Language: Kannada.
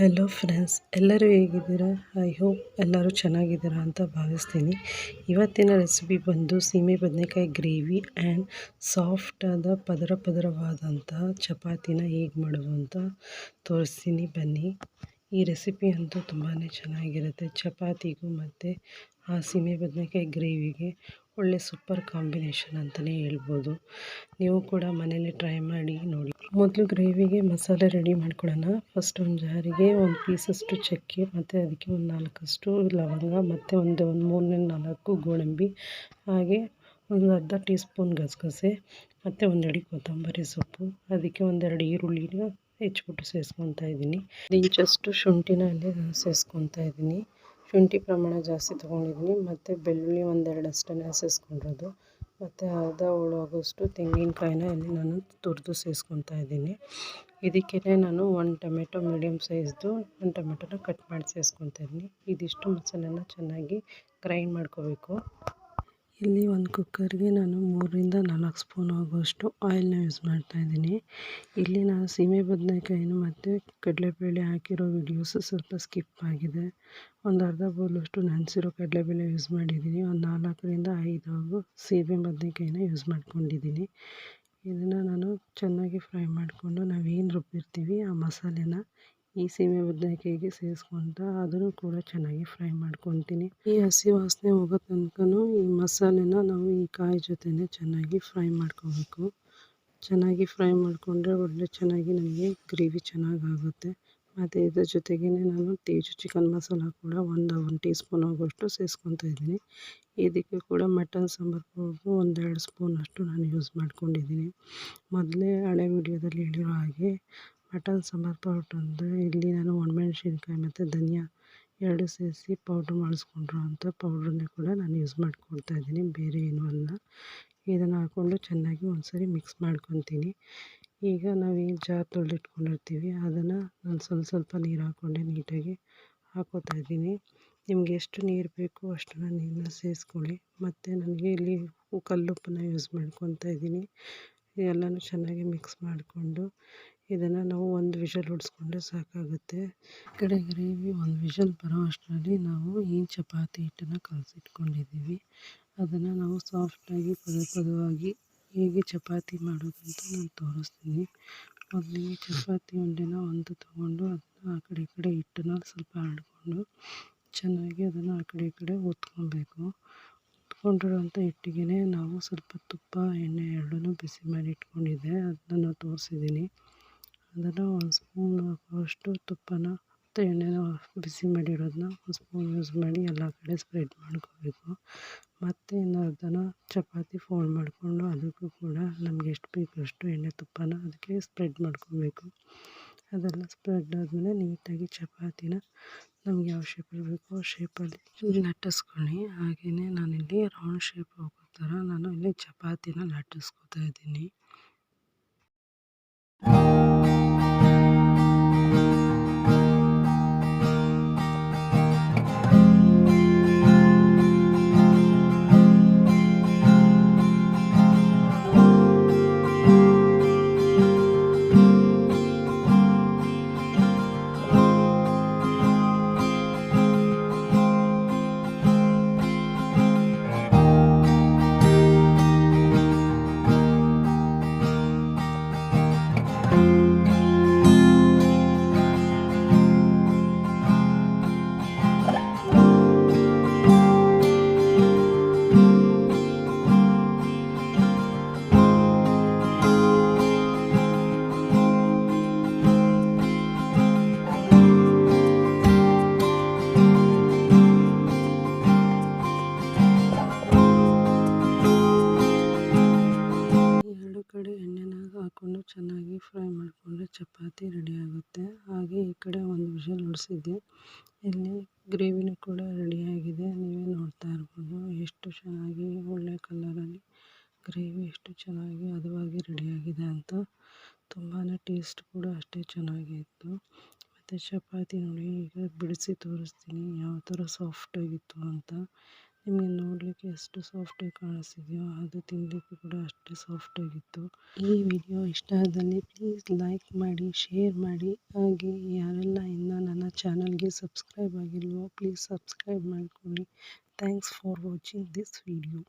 ಹಲೋ ಫ್ರೆಂಡ್ಸ್, ಎಲ್ಲರೂ ಹೇಗಿದ್ದೀರಾ? ಐ ಹೋಪ್ ಎಲ್ಲರೂ ಚೆನ್ನಾಗಿದ್ದೀರಾ ಅಂತ ಭಾವಿಸ್ತೀನಿ. ಇವತ್ತಿನ ರೆಸಿಪಿ ಬಂದು ಸೀಮೆ ಬದನೆಕಾಯಿ ಗ್ರೇವಿ ಆ್ಯಂಡ್ ಸಾಫ್ಟಾದ ಪದರವಾದಂತಹ ಚಪಾತಿನ ಹೇಗೆ ಮಾಡೋದು ಅಂತ ತೋರಿಸ್ತೀನಿ, ಬನ್ನಿ. ಈ ರೆಸಿಪಿ ಅಂತೂ ತುಂಬಾ ಚೆನ್ನಾಗಿರುತ್ತೆ. ಚಪಾತಿಗೂ ಮತ್ತು ಆ ಸೀಮೆ ಬದನೆಕಾಯಿ ಗ್ರೇವಿಗೆ ಒಳ್ಳೆ ಸೂಪರ್ ಕಾಂಬಿನೇಷನ್ ಅಂತಲೇ ಹೇಳ್ಬೋದು. ನೀವು ಕೂಡ ಮನೇಲಿ ಟ್ರೈ ಮಾಡಿ ನೋಡಿ. ಮೊದಲು ಗ್ರೇವಿಗೆ ಮಸಾಲೆ ರೆಡಿ ಮಾಡ್ಕೊಳ್ಳೋಣ. ಫಸ್ಟ್ ಒಂದು ಜಾರಿಗೆ ಒಂದು ಪೀಸಷ್ಟು ಚಕ್ಕೆ ಮತ್ತು ಅದಕ್ಕೆ ಒಂದು 4 ಲವಂಗ ಮತ್ತು ಒಂದು 3-4 ಗೋಡಂಬಿ, ಹಾಗೆ ಒಂದು ಅರ್ಧ ಟೀ ಸ್ಪೂನ್ ಗಸಗಸೆ ಮತ್ತು ಒಂದೆರಡು ಕೊತ್ತಂಬರಿ ಸೊಪ್ಪು, ಅದಕ್ಕೆ ಒಂದೆರಡು ಈರುಳ್ಳಿನ ಹೆಚ್ಚಿಬಿಟ್ಟು ಸೇರಿಸ್ಕೊತಾ ಇದ್ದೀನಿ. ಇಂಚಷ್ಟು ಶುಂಠಿನ ಅಲ್ಲಿ ಸೇರಿಸ್ಕೊತಾ ಇದ್ದೀನಿ. ಶುಂಠಿ ಪ್ರಮಾಣ ಜಾಸ್ತಿ ತೊಗೊಂಡಿದ್ದೀನಿ. ಮತ್ತು ಬೆಳ್ಳುಳ್ಳಿ ಒಂದೆರಡು ಅಷ್ಟನ್ನು ಸೇರಿಸ್ಕೊಂಡಿರೋದು, ಮತ್ತು ಅರ್ಧ ಹೋಳಾಗೋಷ್ಟು ತೆಂಗಿನಕಾಯಿನ ಇಲ್ಲಿ ನಾನು ತುರಿದು ಸೇರಿಸ್ಕೊತಾ ಇದ್ದೀನಿ. ಇದಕ್ಕೆ ನಾನು ಒಂದು ಟೊಮೆಟೊ ಮೀಡಿಯಮ್ ಸೈಜ್ದು ಒಂದು ಟೊಮೆಟೊನ ಕಟ್ ಮಾಡಿ ಸೇರಿಸ್ಕೊತಾ ಇದ್ದೀನಿ. ಇದಿಷ್ಟು ಮಸಾಲೆನ ಚೆನ್ನಾಗಿ ಗ್ರೈಂಡ್ ಮಾಡ್ಕೋಬೇಕು. ಇಲ್ಲಿ ಒಂದು ಕುಕ್ಕರ್ಗೆ ನಾನು 3-4 ಸ್ಪೂನ್ ಆಗುವಷ್ಟು ಆಯಿಲ್ನ ಯೂಸ್ ಮಾಡ್ತಾಯಿದ್ದೀನಿ. ಇಲ್ಲಿ ನಾನು ಸೀಮೆ ಬದನೆಕಾಯಿನ ಮತ್ತು ಕಡಲೆಬೇಳೆ ಹಾಕಿರೋ ವಿಡಿಯೋಸ್ ಸ್ವಲ್ಪ ಸ್ಕಿಪ್ ಆಗಿದೆ. ಒಂದು ಅರ್ಧ ಬೌಲಷ್ಟು ನೆನೆಸಿರೋ ಕಡಲೆಬೇಳೆ ಯೂಸ್ ಮಾಡಿದ್ದೀನಿ. ಒಂದು 4-5 ಸೀಮೆ ಬದನೆಕಾಯಿನ ಯೂಸ್ ಮಾಡ್ಕೊಂಡಿದ್ದೀನಿ. ಇದನ್ನು ನಾನು ಚೆನ್ನಾಗಿ ಫ್ರೈ ಮಾಡಿಕೊಂಡು ನಾವೇನು ರುಬ್ಬಿರ್ತೀವಿ ಆ ಮಸಾಲೆನ ಈ ಸೀಮೆ ಬದನೆಕಾಯಿಗೆ ಸೇರಿಸ್ಕೊತ ಅದನ್ನು ಕೂಡ ಚೆನ್ನಾಗಿ ಫ್ರೈ ಮಾಡ್ಕೊತೀನಿ. ಈ ಹಸಿ ವಾಸನೆ ಹೋಗೋ ತನಕನೂ ಈ ಮಸಾಲೆನ ನಾವು ಈ ಕಾಯಿ ಜೊತೆನೇ ಚೆನ್ನಾಗಿ ಫ್ರೈ ಮಾಡ್ಕೋಬೇಕು. ಚೆನ್ನಾಗಿ ಫ್ರೈ ಮಾಡಿಕೊಂಡ್ರೆ ಒಳ್ಳೆ ಚೆನ್ನಾಗಿ ನಮಗೆ ಗ್ರೇವಿ ಚೆನ್ನಾಗಾಗುತ್ತೆ. ಮತ್ತು ಇದ್ರ ಜೊತೆಗೇ ನಾನು ತೇಜು ಚಿಕನ್ ಮಸಾಲ ಕೂಡ ಒಂದು ಟೀ ಸ್ಪೂನ್ ಆಗುವಷ್ಟು ಸೇರಿಸ್ಕೊತಾ ಇದ್ದೀನಿ. ಇದಕ್ಕೆ ಕೂಡ ಮಟನ್ ಸಾಂಬಾರು ಪೌಡ್ರು 1-2 ಸ್ಪೂನಷ್ಟು ನಾನು ಯೂಸ್ ಮಾಡ್ಕೊಂಡಿದ್ದೀನಿ. ಮೊದಲೇ ಹಳೆ ವಿಡಿಯೋದಲ್ಲಿ ಹೇಳಿರೋ ಹಾಗೆ ಮಟನ್ ಸಾಂಬಾರು ಪೌಡ್ರ್ ಅಂದರೆ ಇಲ್ಲಿ ನಾನು ಒಣಮೆಣ್ಸಿನ್ಕಾಯಿ ಮತ್ತು ಧನಿಯಾ 2 ಸೇರಿಸಿ ಪೌಡ್ರ್ ಮಾಡಿಸ್ಕೊಂಡಿರೋ ಅಂಥ ಪೌಡ್ರನ್ನೇ ಕೂಡ ನಾನು ಯೂಸ್ ಮಾಡ್ಕೊಳ್ತಾ ಇದ್ದೀನಿ, ಬೇರೆ ಏನೂ ಅಲ್ಲ. ಇದನ್ನು ಹಾಕ್ಕೊಂಡು ಚೆನ್ನಾಗಿ ಒಂದು ಸರಿ ಮಿಕ್ಸ್ ಮಾಡ್ಕೊತೀನಿ. ಈಗ ನಾವೇನು ಜಾರ್ ತೊಳೆದಿಟ್ಕೊಂಡಿರ್ತೀವಿ ಅದನ್ನು ನಾನು ಸ್ವಲ್ಪ ನೀರು ಹಾಕ್ಕೊಂಡೆ ನೀಟಾಗಿ ಹಾಕ್ಕೋತಾ ಇದ್ದೀನಿ. ನಿಮ್ಗೆ ಎಷ್ಟು ನೀರು ಬೇಕೋ ಅಷ್ಟನ್ನು ನೀರನ್ನ ಸೇರಿಸ್ಕೊಳ್ಳಿ. ಮತ್ತು ನನಗೆ ಇಲ್ಲಿ ಕಲ್ಲುಪ್ಪನ್ನ ಯೂಸ್ ಮಾಡ್ಕೊತಾ ಇದ್ದೀನಿ. ಎಲ್ಲನೂ ಚೆನ್ನಾಗಿ ಮಿಕ್ಸ್ ಮಾಡಿಕೊಂಡು ಇದನ್ನು ನಾವು ಒಂದು ವಿಷಲ್ ಹೊಡೆಸ್ಕೊಂಡ್ರೆ ಸಾಕಾಗುತ್ತೆ. ಈ ಕಡೆ ಗ್ರೇವಿ ಒಂದು ವಿಷಲ್ ಬರೋ ಅಷ್ಟರಲ್ಲಿ ನಾವು ಈ ಚಪಾತಿ ಹಿಟ್ಟನ್ನು ಕಲಸಿಟ್ಕೊಂಡಿದ್ದೀವಿ. ಅದನ್ನು ನಾವು ಸಾಫ್ಟಾಗಿ ಪದವಾಗಿ ಹೇಗೆ ಚಪಾತಿ ಮಾಡೋದಂತ ನಾನು ತೋರಿಸ್ತೀನಿ. ಮೊದಲಿಗೆ ಚಪಾತಿ ಉಂಡೆನ ಒಂದು ತೊಗೊಂಡು ಅದನ್ನು ಆ ಕಡೆ ಈ ಕಡೆ ಹಿಟ್ಟನ್ನು ಸ್ವಲ್ಪ ಹರಡ್ಕೊಂಡು ಚೆನ್ನಾಗಿ ಅದನ್ನು ಆ ಕಡೆ ಈ ಕಡೆ ಒತ್ಕೊಬೇಕು. ಒತ್ಕೊಂಡಿರೋಂಥ ಹಿಟ್ಟಿಗೆ ನಾವು ಸ್ವಲ್ಪ ತುಪ್ಪ ಎಣ್ಣೆ ಎರಡನ್ನೂ ಬಿಸಿ ಮಾಡಿ ಇಟ್ಕೊಂಡಿದ್ದೆ, ಅದನ್ನು ತೋರಿಸಿದ್ದೀನಿ. ಅದನ್ನು ಒಂದು ಸ್ಪೂನ್ ಆಗುವಷ್ಟು ತುಪ್ಪನ ಮತ್ತು ಎಣ್ಣೆನ ಬಿಸಿ ಮಾಡಿರೋದನ್ನ ಒಂದು ಸ್ಪೂನ್ ಯೂಸ್ ಮಾಡಿ ಎಲ್ಲ ಕಡೆ ಸ್ಪ್ರೆಡ್ ಮಾಡ್ಕೋಬೇಕು. ಮತ್ತು ಇನ್ನರ್ಧನ ಚಪಾತಿ ಫೋಲ್ಡ್ ಮಾಡಿಕೊಂಡು ಅದಕ್ಕೂ ಕೂಡ ನಮಗೆ ಎಷ್ಟು ಬೇಕೋ ಅಷ್ಟು ಎಣ್ಣೆ ತುಪ್ಪನ ಅದಕ್ಕೆ ಸ್ಪ್ರೆಡ್ ಮಾಡ್ಕೋಬೇಕು. ಅದೆಲ್ಲ ಸ್ಪ್ರೆಡ್ ಆದಮೇಲೆ ನೀಟಾಗಿ ಚಪಾತಿನ ನಮ್ಗೆ ಯಾವ ಶೇಪಲ್ಲಿ ಬೇಕೋ ಆ ಶೇಪಲ್ಲಿ ಲಟ್ಟಿಸ್ಕೊಳ್ಳಿ. ಹಾಗೆಯೇ ನಾನಿಲ್ಲಿ ರೌಂಡ್ ಶೇಪ್ ಹೋಗೋ ಥರ ನಾನು ಇಲ್ಲಿ ಚಪಾತಿನ ಲಟ್ಟಿಸ್ಕೊತಾ ಇದ್ದೀನಿ. ಕಡೆ ಎಣ್ಣೆನ ಹಾಕ್ಕೊಂಡು ಚೆನ್ನಾಗಿ ಫ್ರೈ ಮಾಡಿಕೊಂಡ್ರೆ ಚಪಾತಿ ರೆಡಿ ಆಗುತ್ತೆ. ಹಾಗೆ ಈ ಕಡೆ ಒಂದು ವಿಷಲ್ ಹೊಡೆಸಿದ್ದೆ. ಇಲ್ಲಿ ಗ್ರೇವಿನೂ ಕೂಡ ರೆಡಿಯಾಗಿದೆ, ನೀವೇ ನೋಡ್ತಾ ಇರ್ಬೋದು ಎಷ್ಟು ಚೆನ್ನಾಗಿ ಒಳ್ಳೆ ಕಲರಲ್ಲಿ ಗ್ರೇವಿ ಎಷ್ಟು ಚೆನ್ನಾಗಿ ಹದವಾಗಿ ರೆಡಿಯಾಗಿದೆ ಅಂತ. ತುಂಬಾ ಟೇಸ್ಟ್ ಕೂಡ ಅಷ್ಟೇ ಚೆನ್ನಾಗಿತ್ತು. ಮತ್ತು ಚಪಾತಿ ನೋಡಿ ಈಗ ಬಿಡಿಸಿ ತೋರಿಸ್ತೀನಿ ಯಾವ ಥರ ಸಾಫ್ಟಾಗಿತ್ತು ಅಂತ. ನಿಮಗೆ ನೋಡಲಿಕ್ಕೆ ಎಷ್ಟು ಸಾಫ್ಟಾಗಿ ಕಾಣಿಸ್ತಿದೆಯೋ ಅದು ತಿನ್ನಲಿಕ್ಕೂ ಕೂಡ ಅಷ್ಟೇ ಸಾಫ್ಟಾಗಿತ್ತು. ಈ ವಿಡಿಯೋ ಇಷ್ಟ ಆದಲ್ಲಿ ಪ್ಲೀಸ್ ಲೈಕ್ ಮಾಡಿ, ಶೇರ್ ಮಾಡಿ. ಹಾಗೆ ಯಾರೆಲ್ಲ ಇನ್ನೂ ನನ್ನ ಚಾನಲ್ಗೆ ಸಬ್ಸ್ಕ್ರೈಬ್ ಆಗಿಲ್ವೋ ಪ್ಲೀಸ್ ಸಬ್ಸ್ಕ್ರೈಬ್ ಮಾಡ್ಕೊಳ್ಳಿ. Thanks for watching this video.